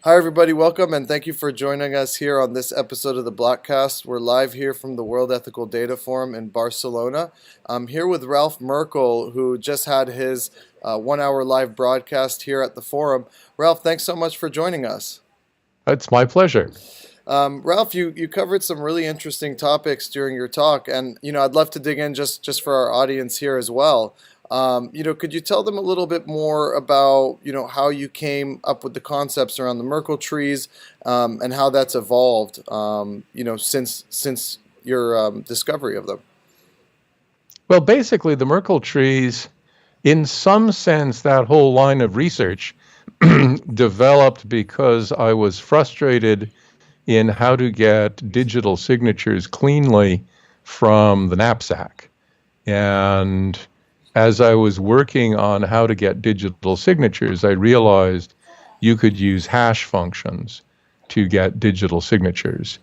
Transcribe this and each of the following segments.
Hi, everybody. Welcome, and thank you for joining us here on this episode of the Blockcast. We're live here from the World Ethical Data Forum in Barcelona. I'm here with Ralph Merkle, who just had his 1 hour live broadcast here at the forum. Ralph, thanks so much for joining us. It's my pleasure. Ralph, you covered some really interesting topics during your talk, and I'd love to dig in just for our audience here as well. Could you tell them a little bit more about how you came up with the concepts around the Merkle trees, and how that's evolved since your discovery of them? Well, basically, the Merkle trees, in some sense, that whole line of research developed because I was frustrated in how to get digital signatures cleanly from the knapsack. And as I was working on how to get digital signatures, I realized you could use hash functions to get digital signatures.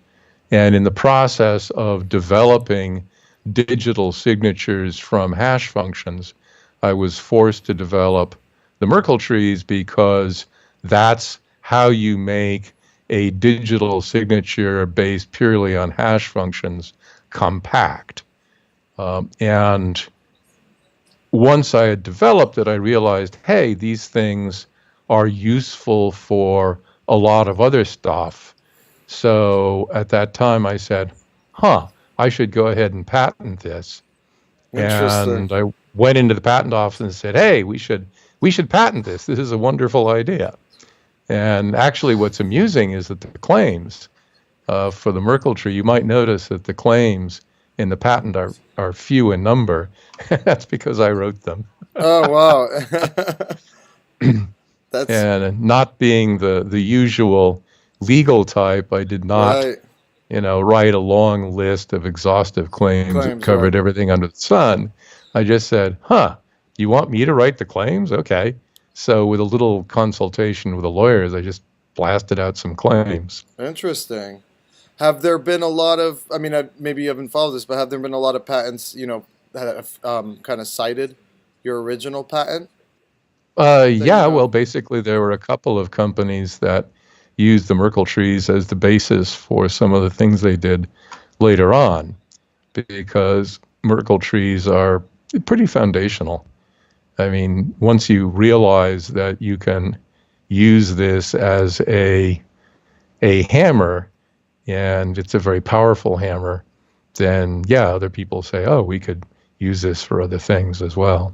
And in the process of developing digital signatures from hash functions, I was forced to develop the Merkle trees because that's how you make a digital signature based purely on hash functions compact. And once I had developed it, I realized, hey, these things are useful for a lot of other stuff. So at that time, I said, I should go ahead and patent this. Interesting. And I went into the patent office and said, hey, we should patent this. This is a wonderful idea. And actually, what's amusing is that the claims for the Merkle tree, you might notice that the claims in the patent are few in number. That's because I wrote them. Oh, wow. That's And not being the usual legal type, I did not, right. Write a long list of exhaustive claims that Claims, covered right. everything under the sun. I just said, you want me to write the claims? Okay. So with a little consultation with the lawyers, I just blasted out some claims. Interesting. Have there been a lot of, maybe you haven't followed this, but have there been a lot of patents, that have kind of cited your original patent that you Yeah, know? well, basically, there were a couple of companies that used the Merkle trees as the basis for some of the things they did later on, because Merkle trees are pretty foundational. I mean, once you realize that you can use this as a hammer, and it's a very powerful hammer, then yeah, other people say, oh, we could use this for other things as well.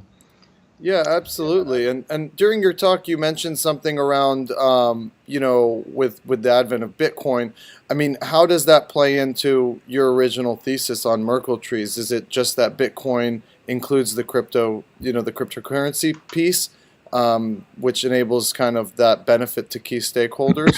Yeah, absolutely. And during your talk, you mentioned something around, with the advent of Bitcoin. I mean, how does that play into your original thesis on Merkle trees? Is it just that Bitcoin includes the the cryptocurrency piece, which enables kind of that benefit to key stakeholders?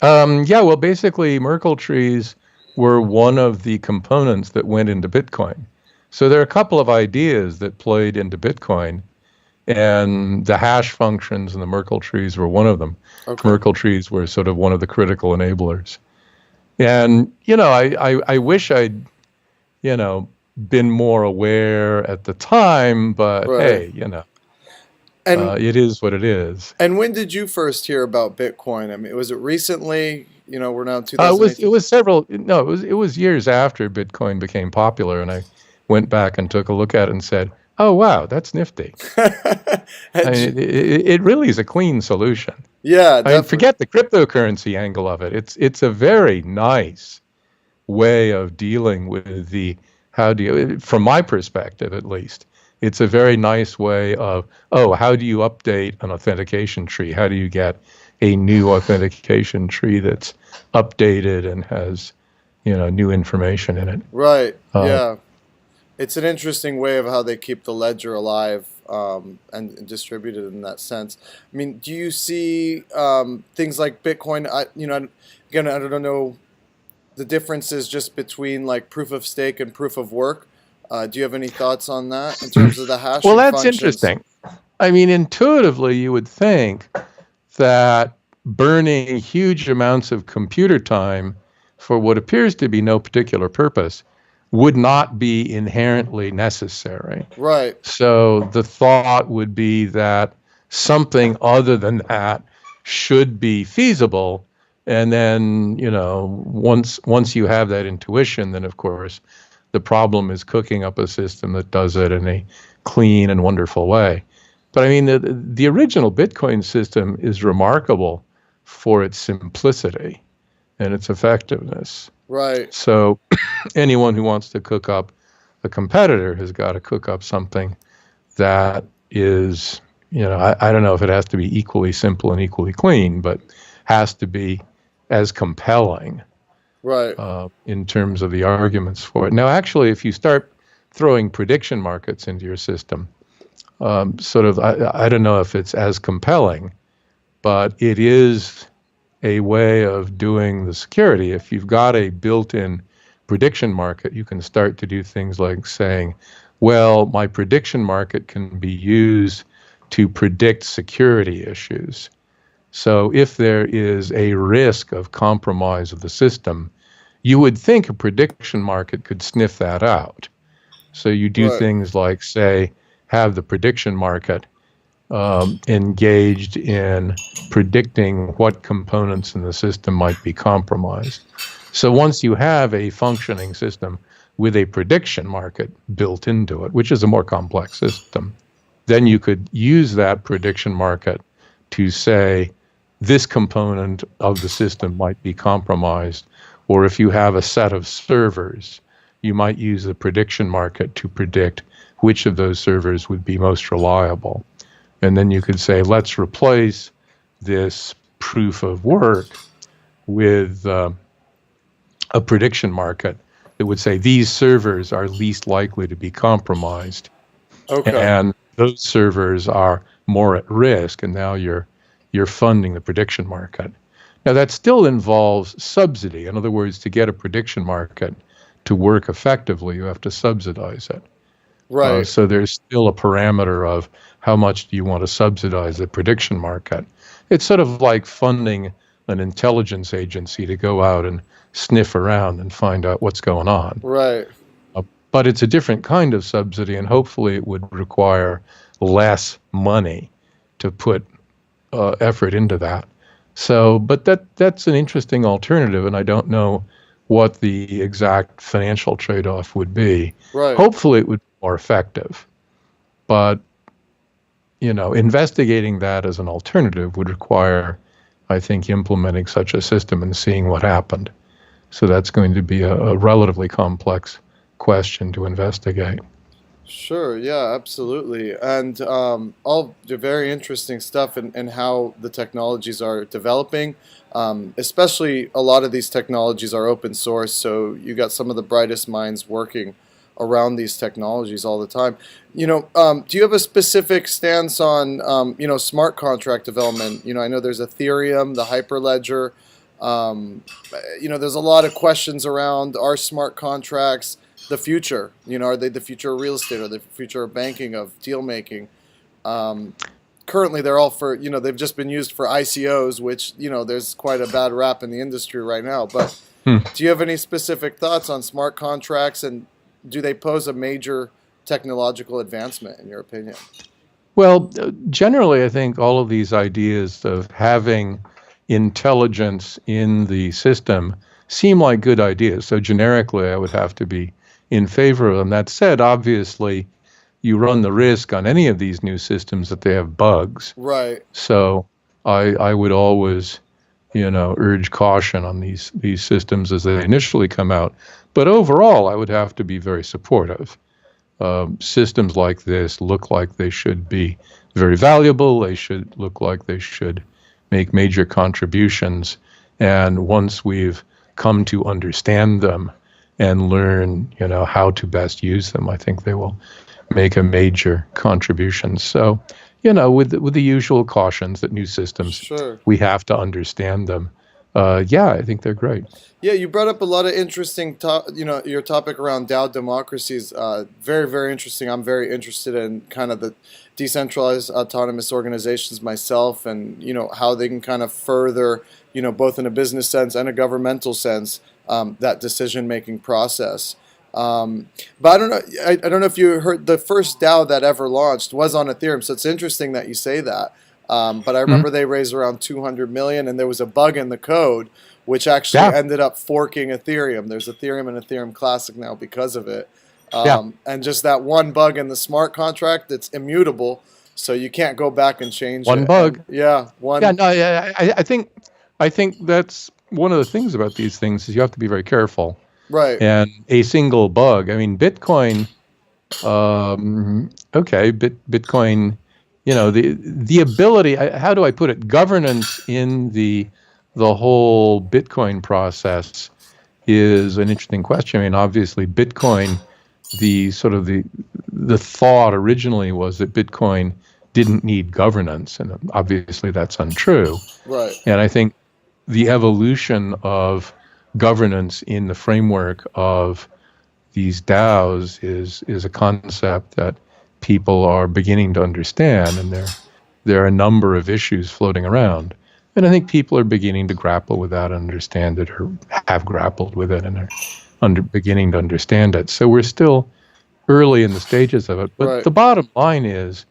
Yeah, well, basically, Merkle trees were one of the components that went into Bitcoin. So there are a couple of ideas that played into Bitcoin, and the hash functions and the Merkle trees were one of them. Okay. Merkle trees were sort of one of the critical enablers. And, I wish I'd, been more aware at the time, but Right. hey, And it is what it is. and when did you first hear about Bitcoin? I mean, was it recently? We're now in It 2018. was several. No, it was years after Bitcoin became popular, and I went back and took a look at it and said, "Oh wow, that's nifty." I And mean, it really is a clean solution. yeah, I mean, definitely. forget the cryptocurrency angle of it. It's a very nice way of dealing with from my perspective at least, it's a very nice way of, how do you update an authentication tree? How do you get a new authentication tree that's updated and has, new information in it? Right. Uh, Yeah. It's an interesting way of how they keep the ledger alive, and distributed in that sense. I mean, do you see things like Bitcoin? Again, I don't know the differences just between like proof of stake and proof of work. Do you have any thoughts on that in terms of the well, hashing that's functions? interesting. I mean, intuitively, you would think that burning huge amounts of computer time for what appears to be no particular purpose would not be inherently necessary. Right. So the thought would be that something other than that should be feasible. And then, once you have that intuition, then of course the problem is cooking up a system that does it in a clean and wonderful way. But I mean, the original Bitcoin system is remarkable for its simplicity and its effectiveness. Right. So anyone who wants to cook up a competitor has got to cook up something that is, I don't know if it has to be equally simple and equally clean, but has to be as compelling Right. in terms of the arguments for it. Now, actually, if you start throwing prediction markets into your system, I don't know if it's as compelling, but it is a way of doing the security. If you've got a built-in prediction market, you can start to do things like saying, well, my prediction market can be used to predict security issues. So if there is a risk of compromise of the system, you would think a prediction market could sniff that out. So you do Right. things like, say, have the prediction market engaged in predicting what components in the system might be compromised. So once you have a functioning system with a prediction market built into it, which is a more complex system, then you could use that prediction market to say this component of the system might be compromised. Or if you have a set of servers, you might use the prediction market to predict which of those servers would be most reliable. And then you could say, let's replace this proof of work with a prediction market that would say these servers are least likely to be compromised, Okay. and those servers are more at risk, and now you're funding the prediction market. Now that still involves subsidy. In other words, to get a prediction market to work effectively, you have to subsidize it. Right. So there's still a parameter of how much do you want to subsidize the prediction market. It's sort of like funding an intelligence agency to go out and sniff around and find out what's going on. Right. But it's a different kind of subsidy, and hopefully it would require less money to put effort into that. So, but that's an interesting alternative, and I don't know what the exact financial trade-off would be. Right. Hopefully it would be more effective, but investigating that as an alternative would require, I think, implementing such a system and seeing what happened. So that's going to be a relatively complex question to investigate. Sure, yeah, absolutely. And all the very interesting stuff in how the technologies are developing. Especially a lot of these technologies are open source, so you got some of the brightest minds working around these technologies all the time. Do you have a specific stance on, smart contract development? I know there's Ethereum, the Hyperledger. Um, there's a lot of questions around, are smart contracts the future? Are they the future of real estate, or the future of banking, of deal making? Um, Currently, they're all for, they've just been used for ICOs, which, there's quite a bad rap in the industry right now. But Hmm. do you have any specific thoughts on smart contracts, and do they pose a major technological advancement in your opinion? Well, generally, I think all of these ideas of having intelligence in the system seem like good ideas. So generically, I would have to be in favor of them. That said, obviously, you run the risk on any of these new systems that they have bugs. Right. So I would always, urge caution on these systems as they initially come out. But overall, I would have to be very supportive. Systems like this look like they should be very valuable. They should look like they should make major contributions. And once we've come to understand them and learn, how to best use them, I think they will make a major contribution. So, with the usual cautions that new systems, Sure. we have to understand them. I think they're great. Yeah, you brought up a lot of interesting, your topic around DAO democracies. Very, very interesting. I'm very interested in kind of the decentralized autonomous organizations myself, and how they can kind of further, both in a business sense and a governmental sense, that decision-making process. But I don't know. I don't know if you heard, the first DAO that ever launched was on Ethereum. So it's interesting that you say that. But I Mhm. remember they raised around 200 million, and there was a bug in the code which actually Yeah, ended up forking Ethereum. There's Ethereum and Ethereum Classic now because of it. yeah, And just that one bug in the smart contract that's immutable, so you can't go back and change one it. And bug. yeah, Yeah, one no, I think that's one of the things about these things is you have to be very careful. right, And a single bug. I mean, Bitcoin. Okay, Bitcoin. The ability. How do I put it? Governance in the whole Bitcoin process is an interesting question. I mean, obviously, Bitcoin. The thought originally was that Bitcoin didn't need governance, and obviously that's untrue. right, And I think the evolution of governance in the framework of these DAOs is a concept that people are beginning to understand, and there are a number of issues floating around. And I think people are beginning to grapple with that, understand it, or have grappled with it, and are beginning to understand it. So we're still early in the stages of it. But right, the bottom line is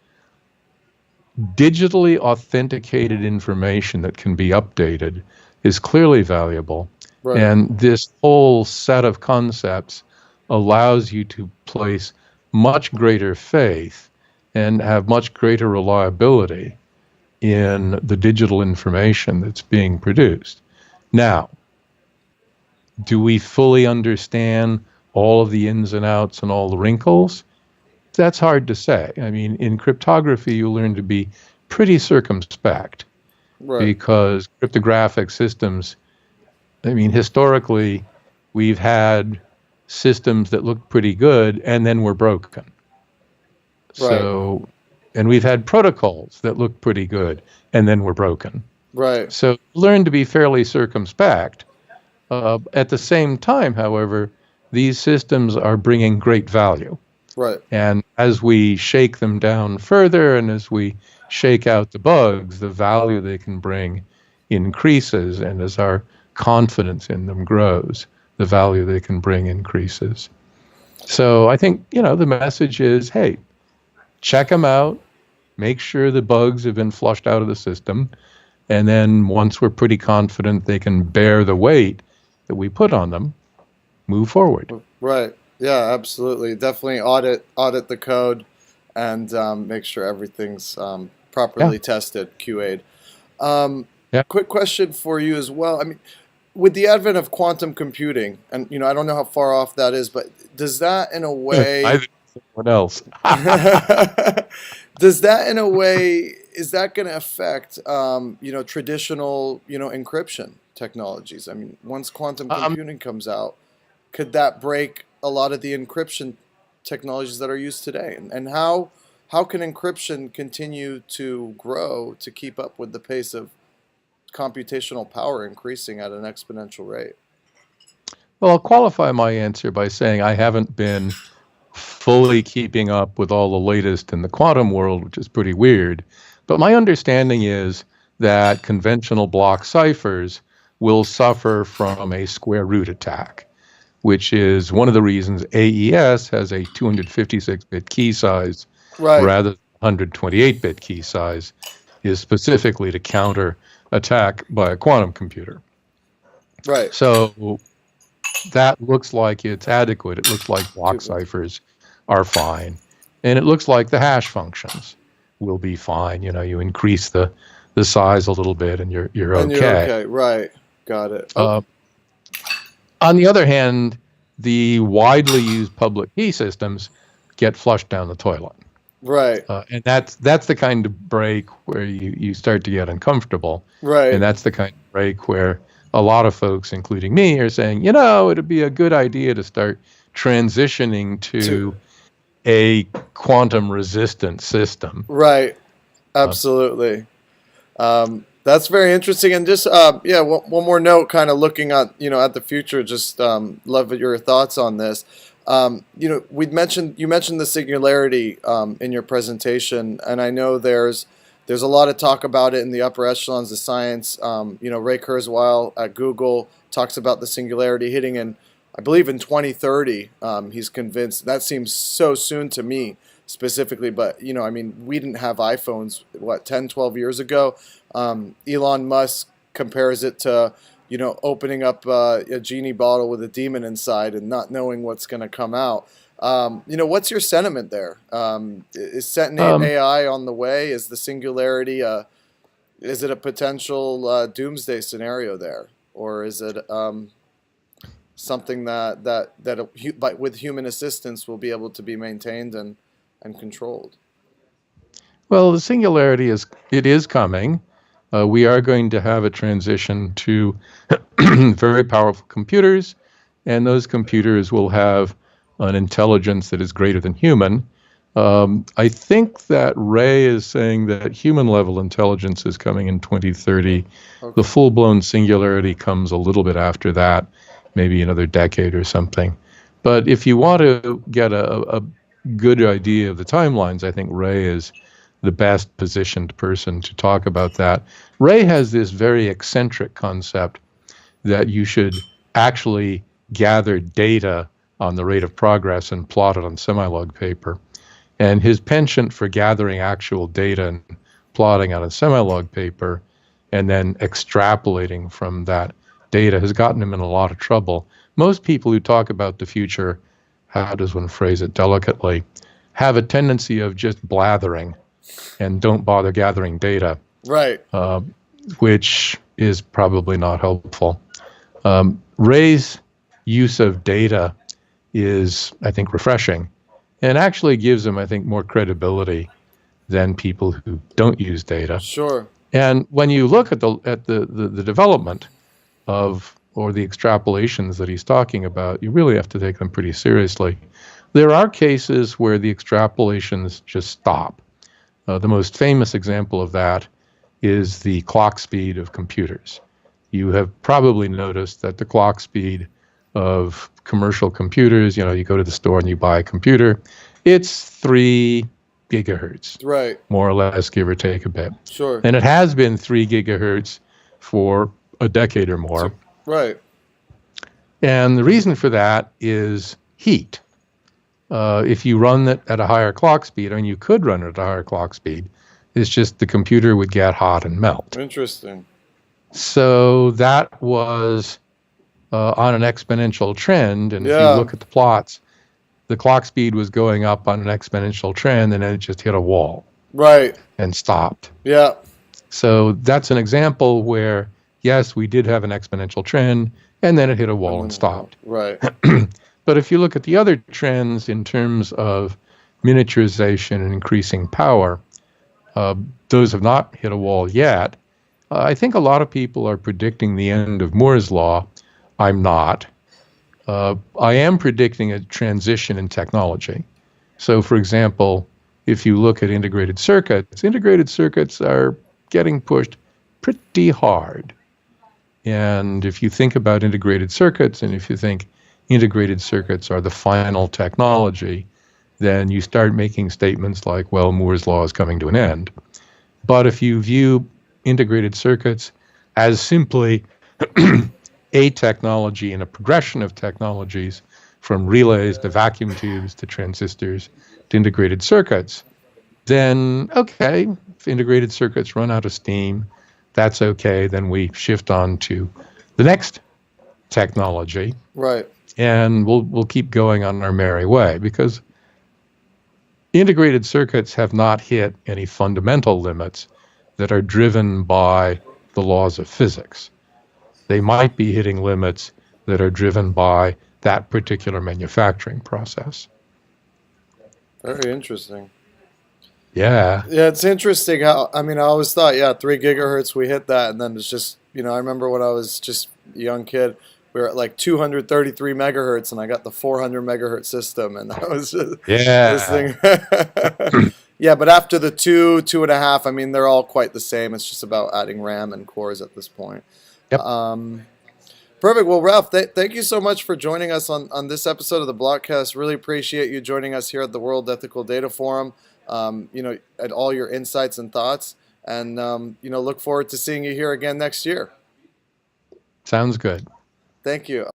digitally authenticated information that can be updated is clearly valuable. right, And this whole set of concepts allows you to place much greater faith and have much greater reliability in the digital information that's being produced. Now, do we fully understand all of the ins and outs and all the wrinkles? That's hard to say. I mean, in cryptography, you learn to be pretty circumspect right, because cryptographic systems, I mean, historically, we've had systems that looked pretty good and then were broken. right, So, and we've had protocols that looked pretty good and then were broken. right, So, learn to be fairly circumspect. At the same time, however, these systems are bringing great value. right, And as we shake them down further and as we shake out the bugs, the value they can bring increases. And as our confidence in them grows, the value they can bring increases. So I think, the message is, hey, check them out, make sure the bugs have been flushed out of the system. And then once we're pretty confident they can bear the weight that we put on them, move forward. right. Yeah, absolutely. Definitely audit the code, and make sure everything's Yeah. properly tested, QA'd. Um, Yeah. quick question for you as well. I mean, with the advent of quantum computing, and I don't know how far off that is, but does that in a I way, think someone else. does that in a way, is that going to affect, traditional, encryption technologies? I mean, once quantum um, computing comes out, could that break a lot of the encryption technologies that are used today? And how can encryption continue to grow to keep up with the pace of computational power increasing at an exponential rate? well, I'll qualify my answer by saying I haven't been fully keeping up with all the latest in the quantum world, which is pretty weird. But my understanding is that conventional block ciphers will suffer from a square root attack, which is one of the reasons AES has a 256-bit key size Right, rather than 128-bit key size, is specifically to counter attack by a quantum computer. right. So that looks like it's adequate. It looks like block ciphers are fine. And it looks like the hash functions will be fine. You increase the size a little bit and you're And you're okay. okay. Right. Got it. Okay. Uh, on the other hand, the widely used public key systems get flushed down the toilet. Right. And that's the kind of break where you start to get uncomfortable. And Right. that's the kind of break where a lot of folks, including me, are saying, it'd be a good idea to start transitioning To to a quantum resistant system. right. Uh, Absolutely. That's very interesting. And just yeah, one more note, kind of looking at at the future. Just love your thoughts on this. You mentioned the singularity in your presentation, and I know there's a lot of talk about it in the upper echelons of science. Ray Kurzweil at Google talks about the singularity hitting in, I believe, in 2030. He's convinced that seems so soon to me. specifically, but I mean, we didn't have iPhones, what, 10, 12 years ago. Elon Musk compares it to, opening up a genie bottle with a demon inside and not knowing what's going to come out. What's your sentiment there? Is sentient Um, AI on the way? Is the singularity, is it a potential doomsday scenario there, or is it something but with human assistance will be able to be maintained and controlled? well, the singularity is coming. We are going to have a transition to very powerful computers, and those computers will have an intelligence that is greater than human. I think that Ray is saying that human level intelligence is coming in 2030. The Okay. full blown singularity comes a little bit after that, maybe another decade or something. But if you want to get a good idea of the timelines, I think Ray is the best positioned person to talk about that. Ray has this very eccentric concept that you should actually gather data on the rate of progress and plot it on semi-log paper. And his penchant for gathering actual data and plotting on a semi-log paper and then extrapolating from that data has gotten him in a lot of trouble. Most people who talk about the future, how does one phrase it delicately, have a tendency of just blathering and don't bother gathering data, Right. uh, which is probably not helpful. Ray's use of data is, I think, refreshing and actually gives him, I think, more credibility than people who don't use data. Sure. And when you look at the development of or the extrapolations that he's talking about, you really have to take them pretty seriously. There are cases where the extrapolations just stop. The most famous example of that is the clock speed of computers. You have probably noticed that the clock speed of commercial computers, you go to the store and you buy a computer, it's 3 gigahertz, Right. more or less, give or take a bit. Sure. And it has been 3 gigahertz for a decade or So, more. right. And the reason for that is heat. If you run it at a higher clock speed, I mean, you could run it at a higher clock speed, it's just the computer would get hot and melt. Interesting. So that was on an exponential trend. And if you Yeah. look at the plots, the clock speed was going up on an exponential trend, and then it just hit a wall Right. and stopped. Yeah. So that's an example where, yes, we did have an exponential trend, and then it hit a And wall and stopped. right. But if you look at the other trends in terms of miniaturization and increasing power, those have not hit a wall yet. I think a lot of people are predicting the end of Moore's law. I'm not. I am predicting a transition in technology. So, for example, if you look at integrated circuits are getting pushed pretty hard. And if you think about integrated circuits, and if you think integrated circuits are the final technology, then you start making statements like, well, Moore's law is coming to an end. But if you view integrated circuits as simply a technology and a progression of technologies from relays to vacuum tubes to transistors to integrated circuits, then okay, if integrated circuits run out of steam, that's okay. Then we shift on to the next technology, Right. and we'll keep going on our merry way, because integrated circuits have not hit any fundamental limits that are driven by the laws of physics. They might be hitting limits that are driven by that particular manufacturing process. Very interesting. Yeah. Yeah, it's interesting how, I mean, I always thought, yeah, 3 gigahertz, we hit that, and then it's just, I remember when I was just a young kid, we were at like 233 megahertz, and I got the 400 megahertz system, and that was just this Yeah. thing. Yeah, but after the 2.5, I mean, they're all quite the same. It's just about adding RAM and cores at this point. Yep. Um, Perfect. Well, Ralph, thank you so much for joining us on this episode of the Blockcast. Really appreciate you joining us here at the World Ethical Data Forum, and all your insights and thoughts. And, look forward to seeing you here again next year. Sounds good. Thank you.